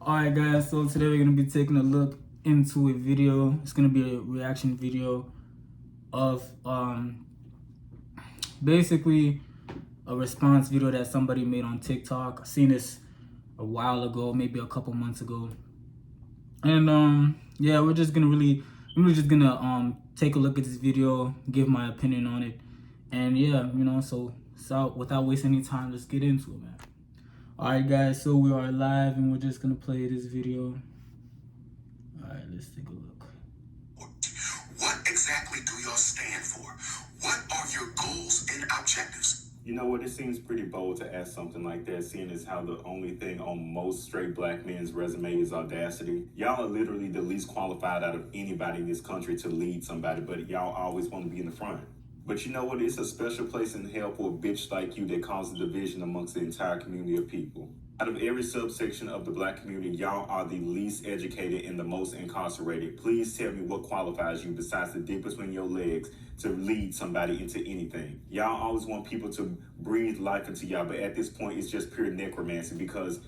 Alright guys, so today we're going to be taking a look into a video. It's going to be a reaction video of basically a response video that somebody made on TikTok. I seen this a while ago, maybe a couple months ago. And yeah, we're just gonna take a look at this video, give my opinion on it. And yeah, so without wasting any time, let's get into it, man. Alright guys, so we are live and we're just gonna play this video. Alright, let's take a look. What exactly do y'all stand for? What are your goals and objectives? You know what, it seems pretty bold to ask something like that, seeing as how the only thing on most straight black men's resume is audacity. Y'all are literally the least qualified out of anybody in this country to lead somebody, but y'all always want to be in the front. But you know what? It's a special place in hell for a bitch like you that causes division amongst the entire community of people. Out of every subsection of the black community, y'all are the least educated and the most incarcerated. Please tell me what qualifies you besides the dick between your legs to lead somebody into anything. Y'all always want people to breathe life into y'all, but at this point, it's just pure necromancy because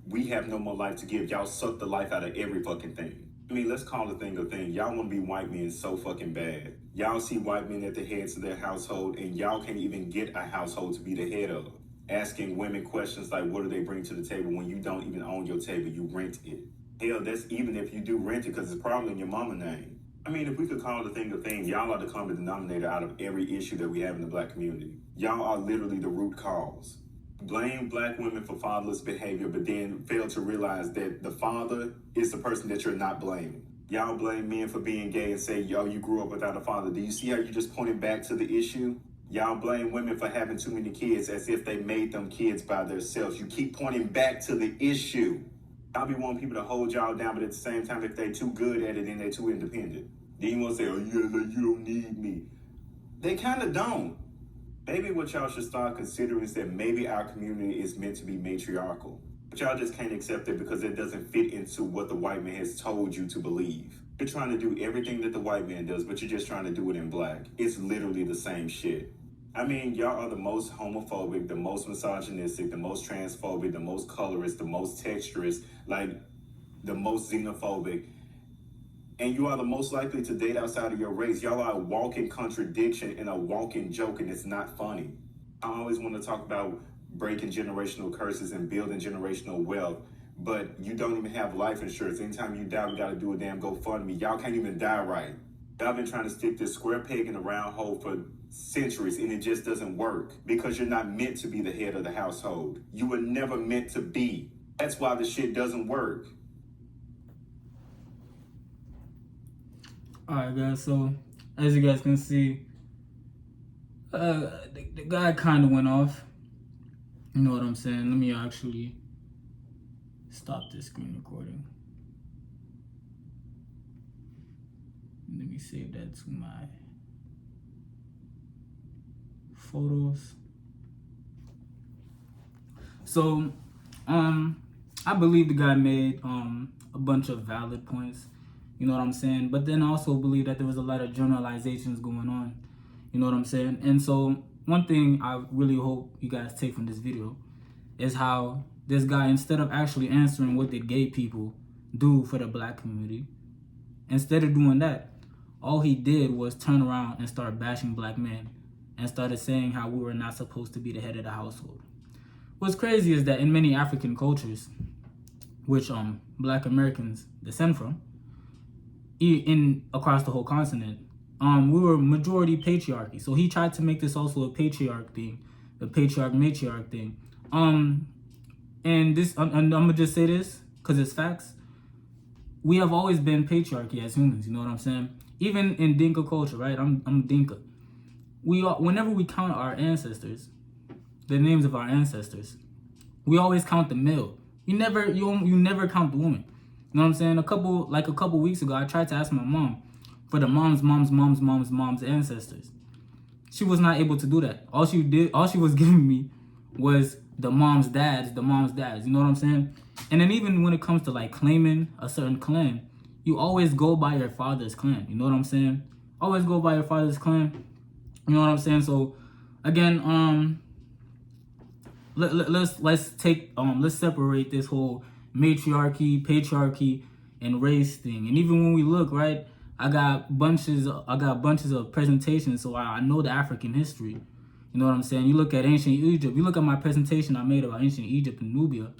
we have no more life to give. Y'all suck the life out of every fucking thing. I mean, let's call a thing a thing. Y'all want to be white men so fucking bad. Y'all see white men at the heads of their household, and y'all can't even get a household to be the head of. Asking women questions like, what do they bring to the table when you don't even own your table, you rent it. Hell, that's even if you do rent it because it's probably in your mama name. I mean, if we could call the thing a thing, y'all are the common denominator out of every issue that we have in the black community. Y'all are literally the root cause. Blame black women for fatherless behavior, but then fail to realize that the father is the person that you're not blaming. Y'all blame men for being gay and say, yo, you grew up without a father. Do you see how you just pointed back to the issue? Y'all blame women for having too many kids as if they made them kids by themselves. You keep pointing back to the issue. Y'all be wanting people to hold y'all down, but at the same time, if they too good at it, then they too independent. Then you want to say, oh yeah, like you don't need me. They kind of don't. Maybe what y'all should start considering is that maybe our community is meant to be matriarchal. But y'all just can't accept it because it doesn't fit into what the white man has told you to believe. You're trying to do everything that the white man does, but you're just trying to do it in black. It's literally the same shit. I mean, y'all are the most homophobic, the most misogynistic, the most transphobic, the most colorist, the most texturist, like the most xenophobic. And you are the most likely to date outside of your race. Y'all are a walking contradiction and a walking joke, and it's not funny. I always want to talk about breaking generational curses and building generational wealth, but you don't even have life insurance. Anytime you die, we got to do a damn GoFundMe. Y'all can't even die right. Y'all been trying to stick this square peg in a round hole for centuries, and it just doesn't work because you're not meant to be the head of the household. You were never meant to be. That's why the shit doesn't work. Alright guys, so as you guys can see, the guy kind of went off. You know what I'm saying? Let me actually stop this screen recording. Let me save that to my photos. So, I believe the guy made a bunch of valid points. You know what I'm saying? But then I also believe that there was a lot of generalizations going on. You know what I'm saying? And so one thing I really hope you guys take from this video is how this guy, instead of actually answering what did gay people do for the black community, instead of doing that, all he did was turn around and start bashing black men and started saying how we were not supposed to be the head of the household. What's crazy is that in many African cultures, which black Americans descend from, across the whole continent, we were majority patriarchy. So he tried to make this also a patriarch thing, the patriarch matriarch thing. And this, and I'm gonna just say this because it's facts. We have always been patriarchy as humans. You know what I'm saying? Even in Dinka culture, right? I'm Dinka. Whenever we count our ancestors, the names of our ancestors, we always count the male. You never count the woman. You know what I'm saying? A couple weeks ago, I tried to ask my mom for the mom's ancestors. She was not able to do that. All she was giving me was the mom's dads. You know what I'm saying? And then even when it comes to like claiming a certain clan, you always go by your father's clan. You know what I'm saying? Always go by your father's clan. You know what I'm saying? So again, let's separate this whole matriarchy, patriarchy, and race thing. And even when we look, right, I got bunches of presentations, so I know the African history. You know what I'm saying? You look at ancient Egypt. You look at my presentation I made about ancient Egypt and Nubia.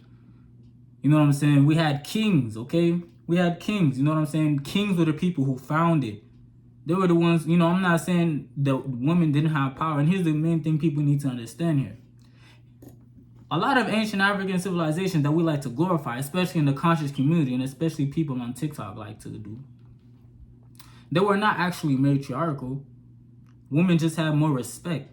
You know what I'm saying? We had kings, okay? We had kings. You know what I'm saying? Kings were the people who founded. They were the ones, you know, I'm not saying that women didn't have power. And here's the main thing people need to understand here. A lot of ancient African civilizations that we like to glorify, especially in the conscious community, and especially people on TikTok like to do, they were not actually matriarchal. Women just had more respect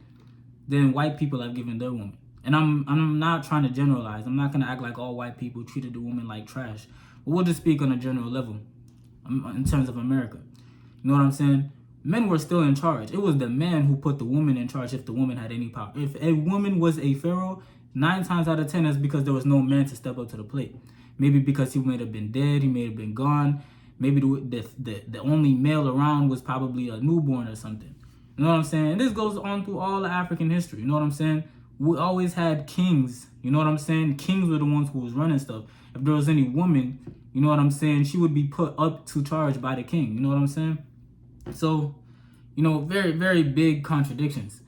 than white people have given their women. And I'm not trying to generalize. I'm not going to act like all white people treated the woman like trash. But we'll just speak on a general level in terms of America. You know what I'm saying? Men were still in charge. It was the man who put the woman in charge if the woman had any power. If a woman was a pharaoh, 9 times out of 10 is because there was no man to step up to the plate. Maybe because he may have been dead, he may have been gone. Maybe the only male around was probably a newborn or something. You know what I'm saying? And this goes on through all of African history. You know what I'm saying? We always had kings. You know what I'm saying? Kings were the ones who was running stuff. If there was any woman, you know what I'm saying, she would be put up to charge by the king. You know what I'm saying? So, you know, very, very big contradictions.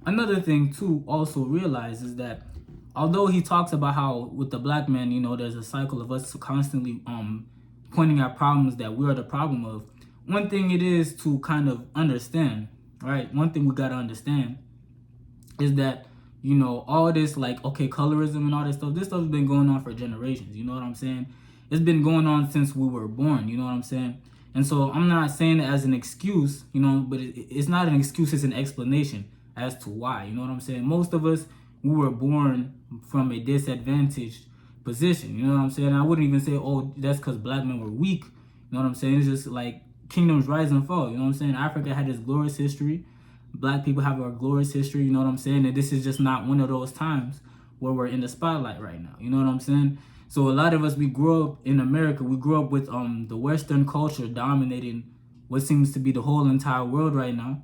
Another thing, too, also realize is that although he talks about how with the black man, you know, there's a cycle of us constantly pointing out problems that we're the problem of, one thing it is to kind of understand, right? One thing we got to understand is that, you know, all this like, okay, colorism and all this stuff has been going on for generations. You know what I'm saying? It's been going on since we were born. You know what I'm saying? And so I'm not saying it as an excuse, you know, but it's not an excuse, it's an explanation as to why. You know what I'm saying? Most of us, we were born from a disadvantaged position. You know what I'm saying? I wouldn't even say, oh, that's because black men were weak. You know what I'm saying? It's just like kingdoms rise and fall. You know what I'm saying? Africa had this glorious history. Black people have our glorious history. You know what I'm saying? And this is just not one of those times where we're in the spotlight right now. You know what I'm saying? So a lot of us, we grew up in America. We grew up with the Western culture dominating what seems to be the whole entire world right now.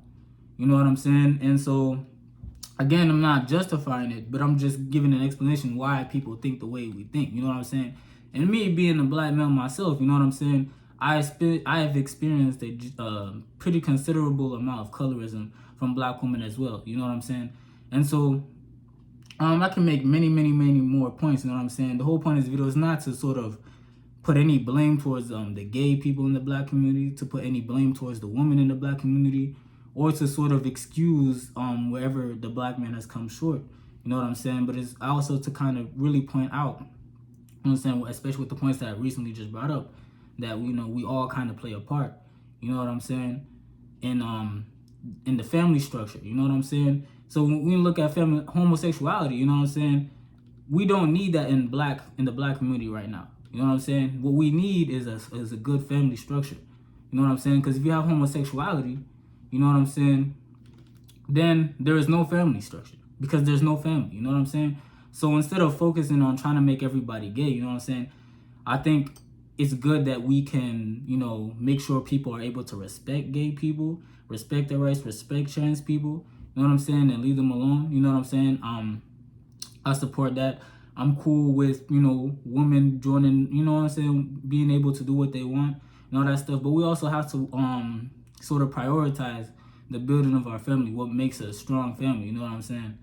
You know what I'm saying? And so, again, I'm not justifying it, but I'm just giving an explanation why people think the way we think. You know what I'm saying? And me being a black male myself, you know what I'm saying? I have experienced a pretty considerable amount of colorism from black women as well. You know what I'm saying? And so, I can make many more points. You know what I'm saying? The whole point of this video is not to sort of put any blame towards the gay people in the black community, to put any blame towards the women in the black community, or to sort of excuse wherever the black man has come short. You know what I'm saying? But it's also to kind of really point out, you know what I'm saying, especially with the points that I recently just brought up, that, you know, we all kind of play a part. You know what I'm saying? In the family structure. You know what I'm saying? So when we look at homosexuality, you know what I'm saying, we don't need that in the black community right now. You know what I'm saying? What we need is a good family structure. You know what I'm saying? Because if you have homosexuality, you know what I'm saying, then there is no family structure because there's no family. You know what I'm saying? So instead of focusing on trying to make everybody gay, you know what I'm saying, I think it's good that we can, you know, make sure people are able to respect gay people, respect their rights, respect trans people. You know what I'm saying? And leave them alone. You know what I'm saying? I support that. I'm cool with, you know, women joining, you know what I'm saying, being able to do what they want and all that stuff. But we also have to sort of prioritize the building of our family, what makes a strong family, you know what I'm saying?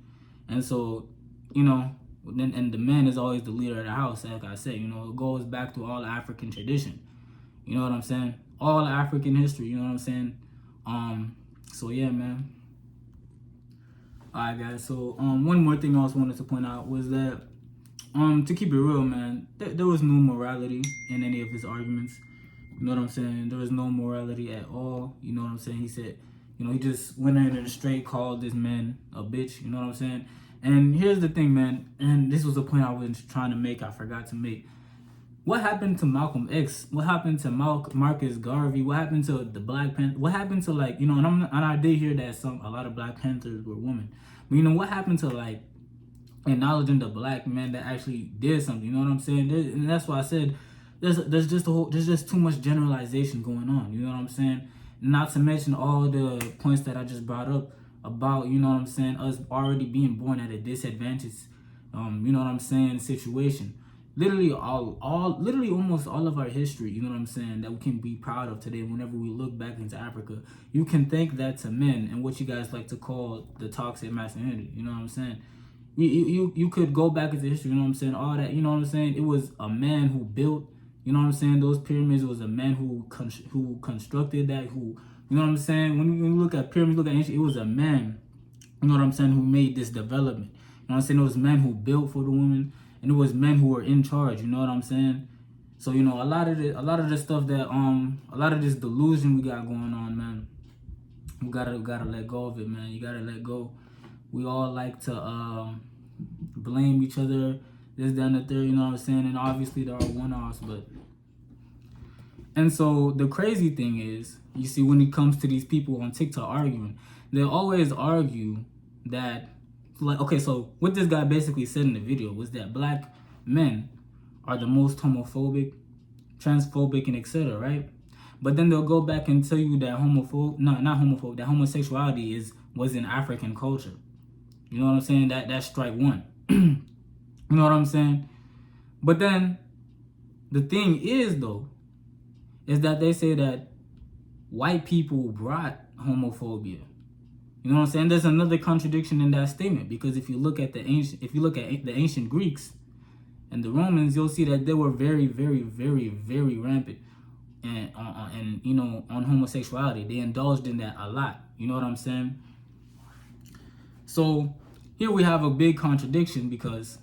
And so, you know, and the man is always the leader of the house, like I said, you know, it goes back to all African tradition. You know what I'm saying? All African history, you know what I'm saying? So yeah, man. Alright guys, so one more thing I also wanted to point out was that to keep it real, man, there was no morality in any of his arguments. You know what I'm saying? There was no morality at all. You know what I'm saying? He said, you know, he just went in and straight called this man a bitch. You know what I'm saying? And here's the thing, man, and this was a point I was trying to make, I forgot to make. What happened to Malcolm X? What happened to Marcus Garvey? What happened to the Black Panther? What happened to, like, you know, and I did hear that a lot of Black Panthers were women. But, you know, what happened to, like, acknowledging the black man that actually did something? You know what I'm saying? And that's why I said there's just too much generalization going on. You know what I'm saying? Not to mention all the points that I just brought up about, you know what I'm saying, us already being born at a disadvantaged, you know what I'm saying, situation. literally literally almost all of our history, you know what I'm saying, that we can be proud of today whenever we look back into Africa. You can thank that to men and what you guys like to call the toxic masculinity, you know what I'm saying? You could go back into history, you know what I'm saying, all that, you know what I'm saying? It was a man who built, you know what I'm saying, those pyramids. It was a man who constructed that, who, you know what I'm saying, when you look at pyramids, look at ancient, it was a man, you know what I'm saying, who made this development. You know what I'm saying? It was men who built for the women, and it was men who were in charge, you know what I'm saying? So, you know, a lot of the stuff that a lot of this delusion we got going on, man, we gotta let go of it, man. You gotta let go. We all like to blame each other, this, that, and the third, you know what I'm saying? And obviously there are one-offs, but... And so the crazy thing is, you see, when it comes to these people on TikTok arguing, they always argue that, like, okay, so what this guy basically said in the video was that black men are the most homophobic, transphobic, and etc., right? But then they'll go back and tell you that that homosexuality was in African culture. You know what I'm saying? That's strike one. You know what I'm saying? But then the thing is, though, is that they say that white people brought homophobia. You know what I'm saying? There's another contradiction in that statement, because if you look at the ancient Greeks and the Romans, you'll see that they were very, very, very, very rampant and you know, on homosexuality. They indulged in that a lot. You know what I'm saying? So here we have a big contradiction, because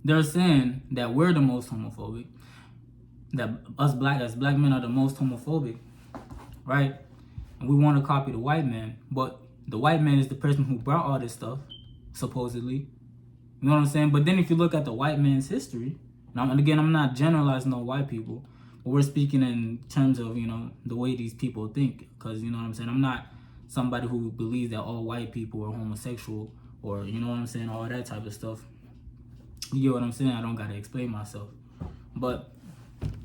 they're saying that we're the most homophobic, that as black men are the most homophobic, right? And we want to copy the white man, but the white man is the person who brought all this stuff, supposedly. You know what I'm saying? But then if you look at the white man's history, and again, I'm not generalizing all white people, but we're speaking in terms of, you know, the way these people think, because, you know what I'm saying, I'm not somebody who believes that all white people are homosexual, or, you know what I'm saying, all that type of stuff. You get what I'm saying? I don't gotta explain myself. But,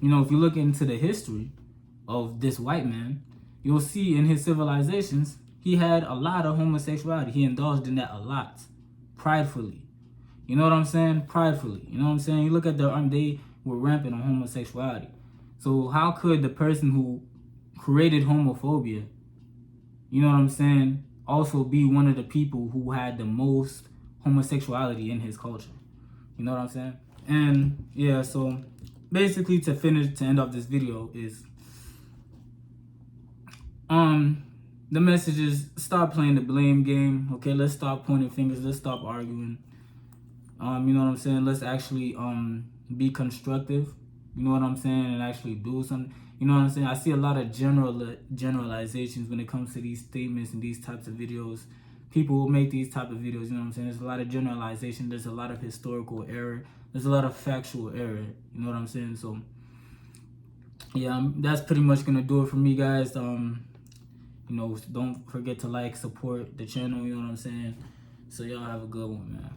you know, if you look into the history of this white man, you'll see in his civilizations, he had a lot of homosexuality. He indulged in that a lot, pridefully. You know what I'm saying? Pridefully. You know what I'm saying? You look at they were rampant on homosexuality. So how could the person who created homophobia, you know what I'm saying, also be one of the people who had the most homosexuality in his culture? You know what I'm saying? And yeah, so basically to end off this video is, the message is, stop playing the blame game. Okay, let's stop pointing fingers. Let's stop arguing. You know what I'm saying? Let's actually be constructive. You know what I'm saying? And actually do something. You know what I'm saying? I see a lot of generalizations when it comes to these statements and these types of videos. People will make these type of videos, you know what I'm saying? There's a lot of generalization. There's a lot of historical error. There's a lot of factual error. You know what I'm saying? So, yeah, that's pretty much going to do it for me, guys. You know, don't forget to like, support the channel, you know what I'm saying? So y'all have a good one, man.